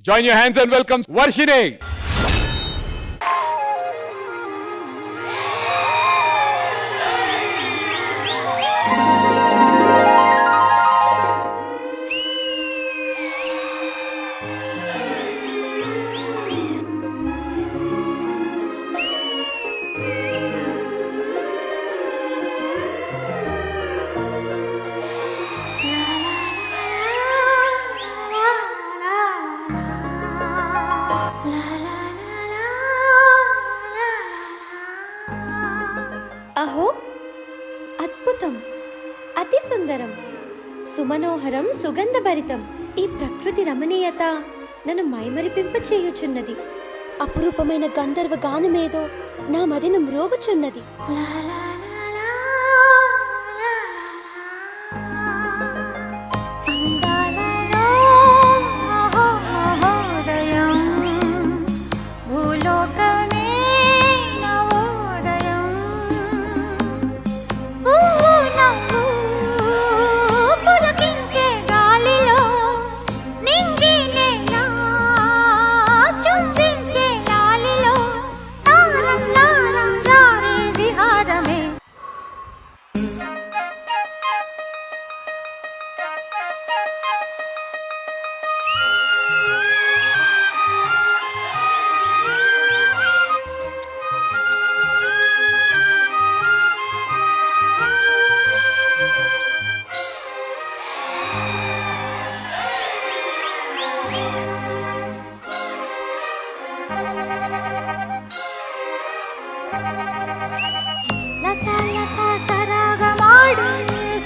Join your hands and welcome Varshini. అహో అద్భుతం, అతి సుందరం, సుమనోహరం, సుగంధభరితం. ఈ ప్రకృతి రమణీయత నన్ను మైమరిపింప చేయుచున్నది. అపురూపమైన గంధర్వ గానమేదో నా మదిని మ్రోగుచున్నది.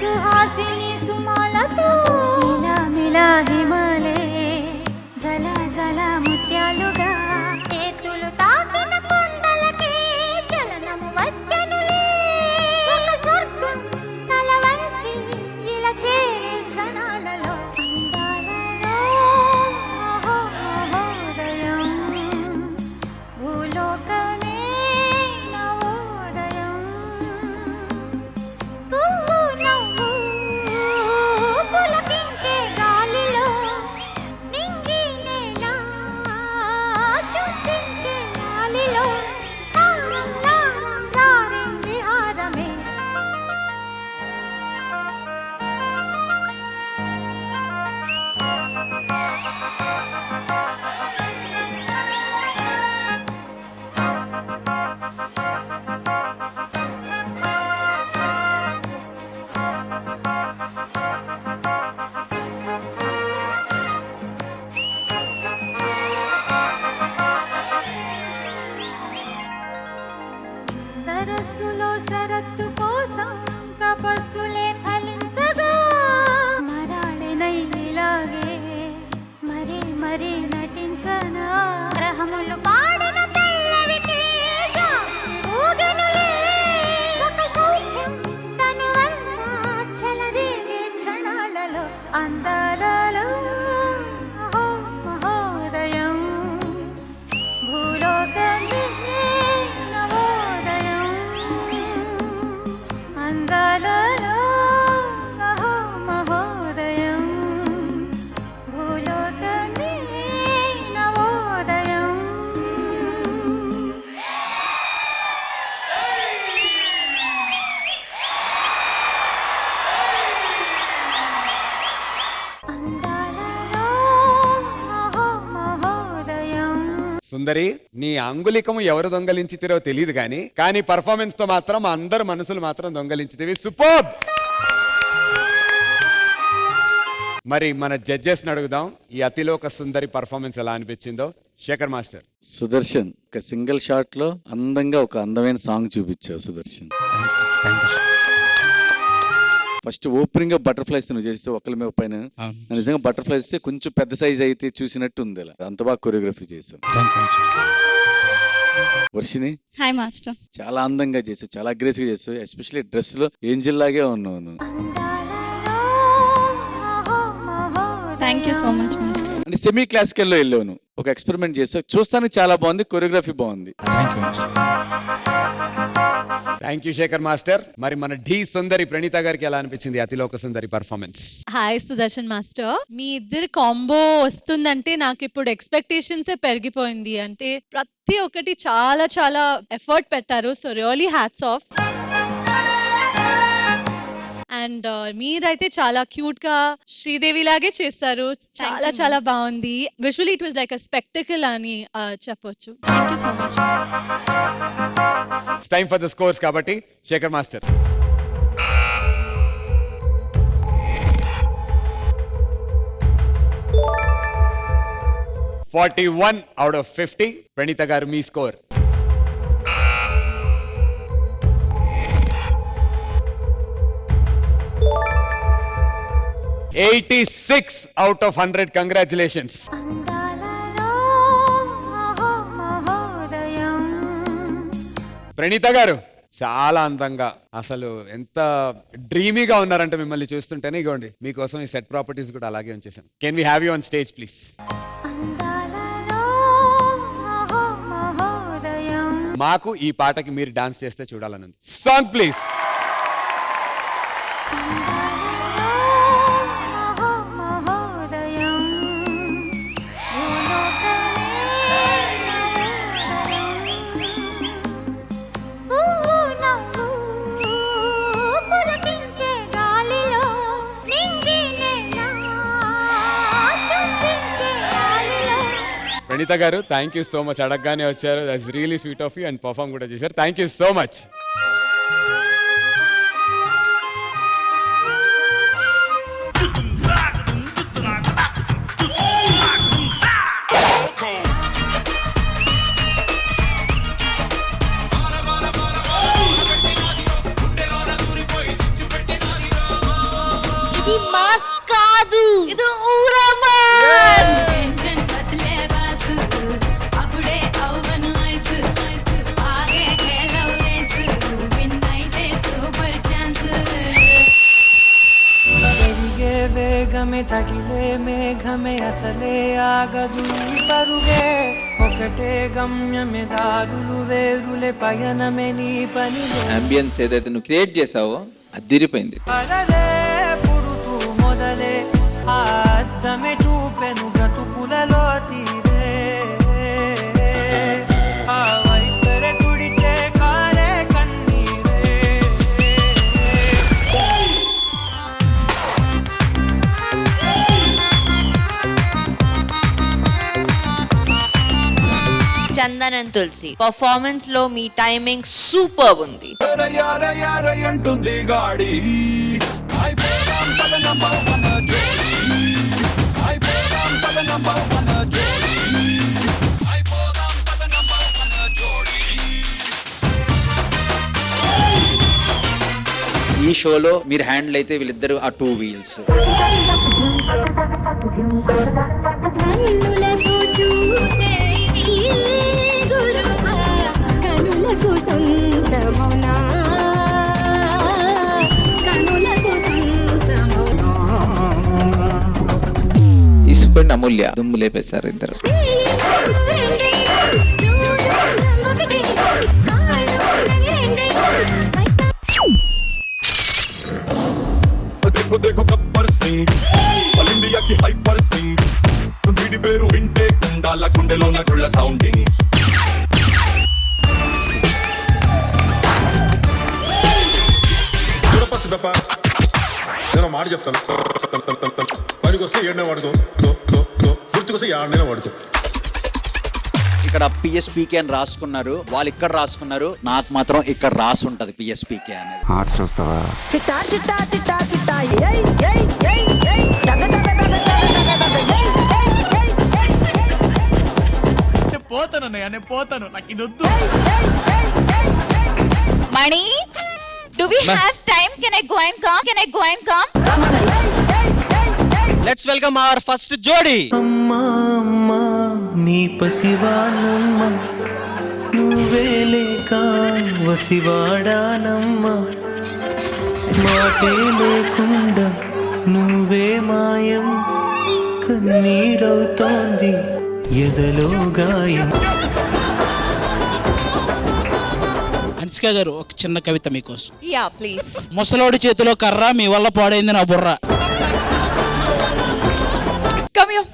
సుహాసిని సుమాలతో మిలా హిమాలే జల జల ముత్యాలుగా చేతులు తాకిన కొండలకే చలనము వచ్చనులే. ఒక స్వర్గం తల వంచి ఇలా చేరే క్షణాలలో అందాలలో మహోదయం భూలోకమే నవోదయం. పులకించే గాలిలో నింగి నేల చుట్టించే గాలిలో తారం తారం రారే విహారమే. సరస్సులో శరత్తు కోసం తపస్సులే ఫలించగా మరాళినై ఇలాగే మరీ మరీ నటించనా. గ్రహములు పాడిన పల్లవికి ఊగెనులే. ఒక సౌఖ్యం తనువంతా చెలరేగే క్షణాలలో అందాలలో మహోదయం భూలోకమే నవోదయం. అందాలలో మహోదయం భూలోకమే నవోదయం. అందాలలో మహోదయం. సుందరి, నీ అంగుళికము ఎవరు దొంగలించితిరో తెలియదు కానీ పర్ఫార్మెన్స్ తో మాత్రం అందరు మనసులు మాత్రం దొంగలించితివి. సూపర్. మరి మన జడ్జెస్ అడుగుదాం, ఈ అతిలోక సుందరి పర్ఫార్మెన్స్ ఎలా అనిపించిందో. శేఖర్ మాస్టర్. సుదర్శన్, ఒక సింగిల్ షాట్ లో అందంగా ఒక అందమైన సాంగ్ చూపించావు సుదర్శన్. ఫస్ట్ ఓపెనింగ్ బటర్ఫ్లైస్ నువ్వు చేస్తే ఒకరి మీద పైన నిజంగా బటర్ఫ్లైస్ కొంచెం పెద్ద సైజ్ అయితే చూసినట్టు ఉంది. అలా అంత బాగా కొరియోగ్రఫీ చేసావు. Varshini, hi master. చాలా అందంగా చేసావు, చాలా అగ్రెసివ్ చేసావు. ఎస్పెషల్లీ డ్రెస్ లో ఏంజిల్ లాగే ఉన్నావు నువ్వు. Thank you so much master. అంటే సెమీ క్లాసికల్ లో వెళ్ళావు నువ్వు, ఒక ఎక్స్పెరిమెంట్ చేసావు. చూస్తానికి చాలా బాగుంది, కొరియోగ్రఫీ బాగుంది. Thank you master. Thank you Sekhar master. మరి మన ఢీ సుందరి ప్రణీత గారికి ఎలా అనిపించింది అతిలోక సుందరి పర్ఫార్మెన్స్? హాయ్ సుదర్శన్ మాస్టర్, మీ ఇద్దరు కాంబో వస్తుందంటే నాకు ఇప్పుడు ఎక్స్పెక్టేషన్స్ పెరిగిపోయింది. అంటే ప్రతి ఒక్కటి చాలా చాలా ఎఫర్ట్ పెట్టారు. So really hats off. And మీరైతే చాలా క్యూట్ గా శ్రీదేవి లాగే చేస్తారు. చాలా చాలా బాగుంది. Visually it was like a spectacle అని చెప్పొచ్చు. Thank you so much. Time for the scores కాబట్టి శేఖర్ మాస్టర్. (41/50). ప్రణీత గారు మీ స్కోర్. 86/100. కంగ్రాచులేషన్స్. అందాలలో మహోదయం. ప్రణీత గారు చాలా అందంగా, అసలు ఎంత డ్రీమీగా ఉన్నారంటే మిమ్మల్ని చూస్తుంటేనే. ఇగోండి మీకోసం ఈ సెట్ ప్రాపర్టీస్ కూడా అలాగే ఉంచేసాను. Can we have you on stage please? అందాలలో మహోదయం. మాకు ఈ పాటకి మీరు డాన్స్ చేస్తే చూడాలనుంది. Song please. మహోదయం. పులకించే గాలిలో నింగినేలా చుంబించే గాలిలో. ప్రణీత గారు థ్యాంక్ యూ సో మచ్. అడగగానే వచ్చారు. That's really sweet of you and perform కూడా చేశారు. Thank you so much. ఇది మాస్ కాదు, ఇది ఊరా మాస్. టెన్షన్ వదిలే బాసు, అప్పుడే అవ్వను ఐసు, ఆగే హెలవ్ రేసు, విన్ అయితే సూపర్ ఛాన్స్. పెరిగే వేగమే తగిలే మేఘమే అసలే ఆగదు ఈ పరుగే. ఒకటే గమ్యమే దారులు వేరులే పయనమే నీ పనిలే. అంబియన్స్ ఏదైతే నువ్వు క్రియేట్ చేసావో అదిరిపోయింది. అలలే పుడుతూ మొదలే ఆ అద్దమే చూపెను బ్రతుకులలో తీరే. ఆ వైపరే తుడిచే కారే కన్నీరే. చందనం తులసి పర్ఫార్మెన్స్ లో మీ టైమింగ్ సూపర్ ఉంది. ఈ షోలో మీరు హ్యాండిల్ అయితే వీళ్ళిద్దరు ఆ 2 వీల్స్. కన్నులతో చూసే గురువా, కనులకు సొంతమౌనా, కనులకు సొంతమౌనా. ఇసుపండి అమూల్య దుమ్ము లేపేశారు ఇద్దరు. देखो गब्बर सिंह ऑल इंडिया की हाइपर सिंह వీడి పేరు వింటే కుండాల గుండెలో నగుళ్ళ సౌండింగ్. చూడపచ్చదప్ప నేను మాట చెప్తాను. పనికి వస్తే ఏడనే వాడుకో, గుర్తుకొస్తే ఏడనే వాడుకో. ఇక్కడ పిఎస్పీకే అని రాసుకున్నారు, వాళ్ళు ఇక్కడ రాసుకున్నారు, నాకు మాత్రం ఇక్కడ రాసి ఉంటది పిఎస్పీకే అనేది. ఆర్ట్స్ చూస్తావా? చిట్టా చిట్టా చిట్టా చిట్టా ఏయ్ ఏయ్ ఏయ్ ఏయ్ దగ దగ దగ దగ దగ దగ ఏయ్ ఏయ్ ఏయ్ ఏయ్ ఏయ్. పోతాను నేను పోతాను, నాకు ఇది వద్దు. Mani, do we have time? Can I go and come? Can I go and come? Let's welcome our first జోడీ. అమ్మా అమ్మా నీ పసివానమ్మ, నువ్వే లేక వసివాడానమ్మ. మాటే లేకుండా నువ్వే మాయం, కన్నీరవుతోంది ఎదలో గాయం. హన్సిక గారు ఒక చిన్న కవిత మీకోసం. Yeah please. ముసలోడి చేతిలో కర్ర, మీ వల్ల పాడైంది నా బుర్ర. Come here.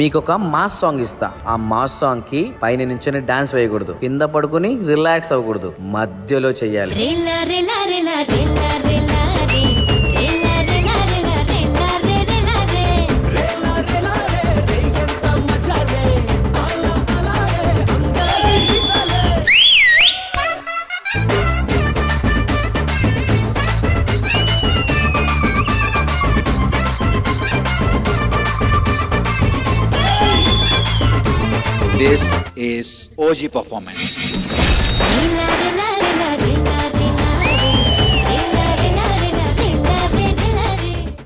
మీకు ఒక మాస్ సాంగ్ ఇస్తా. ఆ మాస్ సాంగ్ కి పైన నుంచొని డాన్స్ వేయకూడదు, కింద పడుకుని రిలాక్స్ అవ్వకూడదు, మధ్యలో చెయ్యాలి. రెల్లా రెల్లా రెల్లా రెల్లా రెల్లా రే రెల్లా రెల్లా రెల్లా రెల్లా రే రెల్లా రే రెల్లా రెల్లా రే ఎంత మజాలే అలా అలా రే అంగాలి కిచాలే. This is OG performance. రెల్లా రెల్లా